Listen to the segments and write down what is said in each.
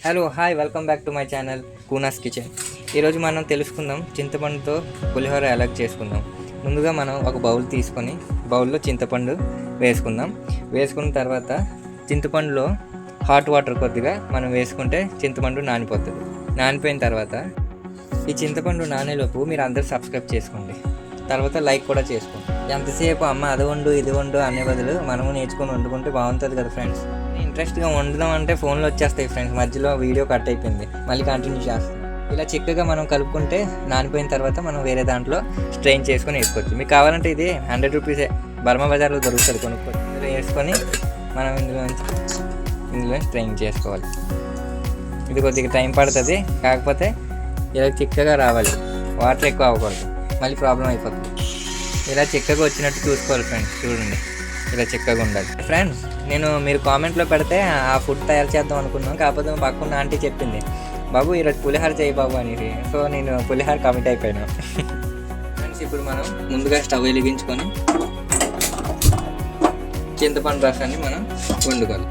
Hello hi welcome back to my channel Koona's kitchen. ఈరోజు మనం తెలుసుకుందాం చింతపండుతో పులిహోర ఎలా చేసుకుందాం. ముందుగా మనం ఒక బౌల్ తీసుకొని బౌల్లో చింతపండు వేసుకున్న తర్వాత చింతపండులో హాట్ వాటర్ కొద్దిగా మనం వేసుకుంటే చింతపండు నానిపోతుంది. నానిపోయిన తర్వాత ఈ చింతపండు నానేలోపు మీరు అందరూ సబ్స్క్రైబ్ చేసుకోండి, తర్వాత లైక్ కూడా చేసుకోండి. ఎంతసేపు అమ్మ అది వండు ఇది వండు అనే బదులు మనము నేర్చుకొని వండుకుంటే బాగుంటుంది కదా ఫ్రెండ్స్. ఇంట్రెస్ట్గా వండుదాం అంటే ఫోన్లో వచ్చేస్తాయి ఫ్రెండ్స్, మధ్యలో వీడియో కట్ అయిపోయింది, మళ్ళీ కంటిన్యూ చేస్తాం. ఇలా చిక్కగా మనం కలుపుకుంటే నానిపోయిన తర్వాత మనం వేరే దాంట్లో స్ట్రెయిన్ చేసుకొని వేసుకోవచ్చు. మీకు కావాలంటే ఇది 100 రూపీసే, బర్మా బజార్లో దొరుకుతుంది, కొనుక్కోవచ్చు. ఇందులో వేసుకొని మనం ఇందులో స్ట్రెయిన్ చేసుకోవాలి. ఇది కొద్దిగా టైం పడుతుంది, కాకపోతే ఇలా చిక్కగా రావాలి, వాటర్ ఎక్కువ అవ్వకూడదు, మళ్ళీ ప్రాబ్లం అయిపోతుంది. ఇలా చిక్కగా వచ్చినట్టు చూసుకోవాలి ఫ్రెండ్స్. చూడండి, ఇలా చిక్కగా ఉండాలి ఫ్రెండ్స్. మీరు కామెంట్లో పెడితే ఆ ఫుడ్ తయారు చేద్దాం అనుకున్నాను, కాకపోతే పక్కన ఆంటీ చెప్పింది బాబు ఈరోజు పులిహోర చేయి బాబు అనేసి. సో నేను పులిహోర కమిట్ అయిపోయాను ఫ్రెండ్స్. ఇప్పుడు మనం ముందుగా స్టవ్ వెలిగించుకొని చింతపండు రసాన్ని మనం వండుకోవాలి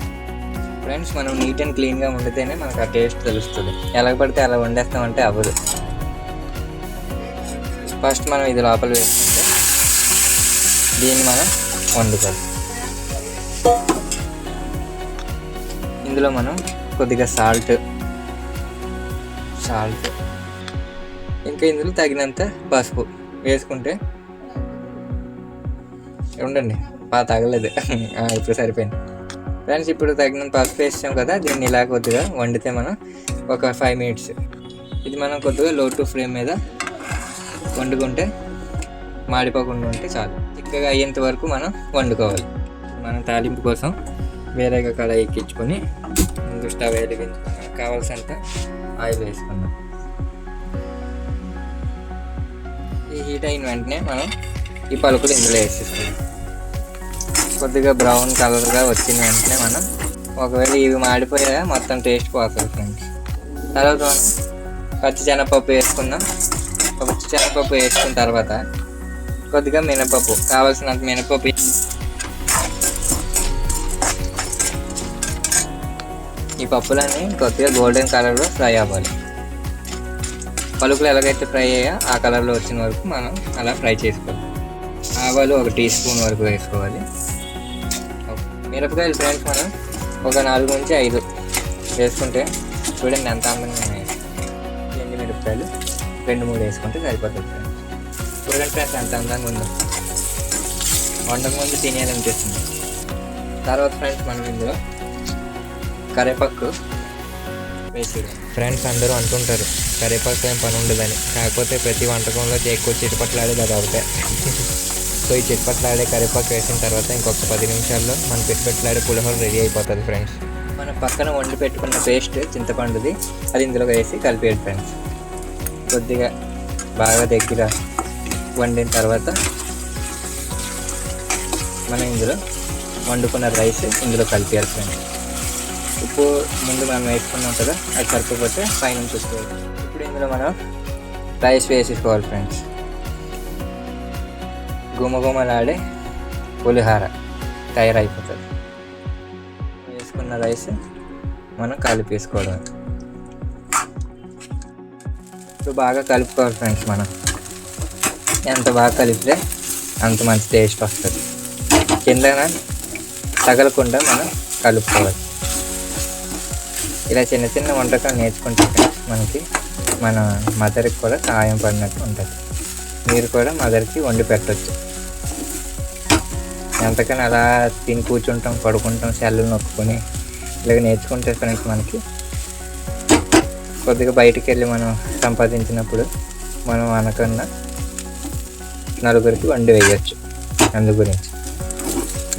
ఫ్రెండ్స్. మనం నీట్ అండ్ క్లీన్గా వండితేనే మనకు ఆ టేస్ట్ తెలుస్తుంది. ఎలా పడితే అలా వండేస్తామంటే అవ్వదు. ఫస్ట్ మనం ఇది లోపల వేసుకుంటే దీన్ని మనం వండుకోవాలి. ఇందులో మనం కొద్దిగా సాల్ట్ ఇంకా ఇందులో తగినంత పసుపు వేసుకుంటే ఉండండి, తగలేదు ఇప్పుడు సరిపోయింది ఫ్రెండ్స్. ఇప్పుడు తగినంత పసుపు వేసాం కదా, దీన్ని ఇలా కొద్దిగా వండితే మనం ఒక 5 మినిట్స్ ఇది మనం కొద్దిగా లో టు ఫ్లేమ్ మీద వండుకుంటే మాడిపోకుండా ఉంటే చాలు. చిక్కగా అయ్యేంత వరకు మనం వండుకోవాలి. మనం తాలింపు కోసం వేరేగా కడాయి ఎక్కించుకొని ముందు స్టవ్ వెలిగించుకుని కావాల్సినంత ఆయిల్ వేసుకున్నాం. ఈ హీట్ అయిన వెంటనే మనం ఈ పలుకులు ఇందులో వేసేసుకోవాలి. కొద్దిగా బ్రౌన్ కలర్గా వచ్చిన వెంటనే మనం ఒకవేళ ఇవి మాడిపోయా మొత్తం టేస్ట్ పోతుంది ఫ్రెండ్స్. తర్వాత మనం పచ్చిశనగపప్పు వేసుకుందాం. పచ్చిశనగపప్పు వేసుకున్న తర్వాత కొద్దిగా మినపప్పు, కావాల్సినంత మినపప్పు, ఈ పప్పులన్నీ కొద్దిగా గోల్డెన్ కలర్లో ఫ్రై అవ్వాలి. పలుకులు ఎలాగైతే ఫ్రై అయ్యా ఆ కలర్లో వచ్చిన వరకు మనం అలా ఫ్రై చేసుకోవాలి. ఆవాలు 1 టీ స్పూన్ వరకు వేసుకోవాలి. మిరపకాయలు ఫ్రెండ్స్ మనం ఒక 4 నుంచి 5 వేసుకుంటే చూడండి ఎంత అందంగా ఉన్నాయి. ఎండు మిరపకాయలు 2-3 వేసుకుంటే సరిపోతుంది ఫ్రెండ్స్. చూడండి ఫ్రెండ్స్ ఎంత అందంగా ఉందో, వండక ముందు తినేయాలనిపిస్తుంది. తర్వాత ఫ్రెండ్స్ మనం ఇందులో కరివేపాకు వేసి ఫ్రెండ్స్ అందరూ అంటుంటారు కరివేపాకు ఏం పని ఉండదని, కాకపోతే ప్రతి వంటకంలో ఎక్కువ చిటపట్లాడేది అది అవుతాయి. సో ఈ చిటపట్లాడే కరివేపాకు వేసిన తర్వాత ఇంకొక 10 నిమిషాల్లో మన పిట్టపట్లాడే పులిహోర రెడీ అయిపోతుంది ఫ్రెండ్స్. మన పక్కన వండి పెట్టుకున్న పేస్ట్ చింతపండుది అది ఇందులో వేసి కలిపేయండి ఫ్రెండ్స్. కొద్దిగా బాగా దగ్గర వండిన తర్వాత మనం ఇందులో వండుకున్న రైస్ ఇందులో కలిపేయాలి ఫ్రెండ్స్. ఉప్పు ముందు మనం వేసుకున్నాం కదా, అది సరిపోతే పైన చూసుకోవాలి. ఇప్పుడు ఇందులో మనం రైస్ వేసేసుకోవాలి ఫ్రెండ్స్. గుమగుమలాడే పులిహోర తయారైపోతుంది. వేసుకున్న రైస్ మనం కలిపేసుకోవడం. ఇప్పుడు బాగా కలుపుకోవాలి ఫ్రెండ్స్. మనం ఎంత బాగా కలిపితే అంత మంచి టేస్ట్ వస్తుంది. కింద తగలకుండా మనం కలుపుకోవాలి. ఇలా చిన్న చిన్న వంటకాలు నేర్చుకుంటే మనకి మన మదర్కి కూడా సహాయం పడినట్టు ఉంటుంది. మీరు కూడా మదర్కి వండి పెట్టచ్చు. ఎంతకని అలా తిని కూర్చుంటాం, పడుకుంటాం, సెల్లు నొక్కుని ఇలాగ నేర్చుకుంటే ఫ్రెండ్స్ మనకి కొద్దిగా బయటికి వెళ్ళి మనం సంపాదించినప్పుడు మనం అనకన్నా నలుగురికి వండి వేయచ్చు. అందు గురించి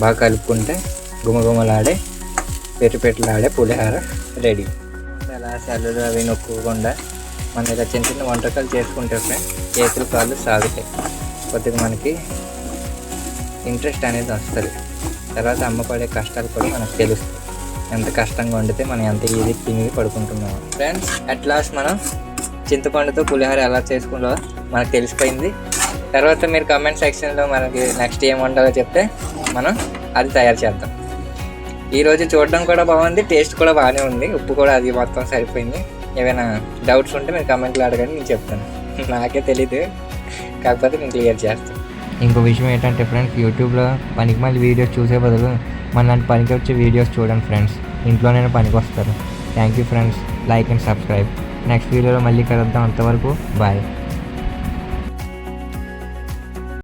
బాగా కలుపుకుంటే గుమగుమలాడే పెట్టులాడే పులిహోర రెడీ. అలా సెల్లులు అవి నొక్కకుండా మనం ఇలా చిన్న చిన్న వంటకాలు చేసుకుంటే ఫ్రెండ్స్ చేతులు కాళ్ళు సాగుతాయి. కొద్దిగా మనకి ఇంట్రెస్ట్ అనేది వస్తుంది. తర్వాత అమ్మ పడే కష్టాలు కూడా మనకు తెలుస్తాయి. ఎంత కష్టంగా వండితే మనం ఎంత ఈజీ తిని పడుకుంటున్నాము ఫ్రెండ్స్. అట్ లాస్ట్ మనం చింతపండుతో పులిహోర ఎలా చేసుకుంటో మనకు తెలిసిపోయింది. తర్వాత మీరు కామెంట్ సెక్షన్లో మనకి నెక్స్ట్ ఏం వండాలో చెప్తే మనం అది తయారు చేద్దాం. ఈరోజు చూడడం కూడా బాగుంది, టేస్ట్ కూడా బాగానే ఉంది, ఉప్పు కూడా అది మొత్తం సరిపోయింది. ఏమైనా డౌట్స్ ఉంటే మీరు కామెంట్లో అడగండి, నేను చెప్తాను. నాకే తెలీదు, కాకపోతే నేను క్లియర్ చేస్తాను. ఇంకో విషయం ఏంటంటే ఫ్రెండ్స్, యూట్యూబ్లో పనికిమాలిన వీడియోస్ చూసే బదులు మన లాంటి పనికి వచ్చే వీడియోస్ చూడండి ఫ్రెండ్స్, ఇంట్లోనే పనికి వస్తారు. Thank you friends, like and subscribe. Next వీడియోలో మళ్ళీ కలుద్దాం, అంతవరకు బాయ్.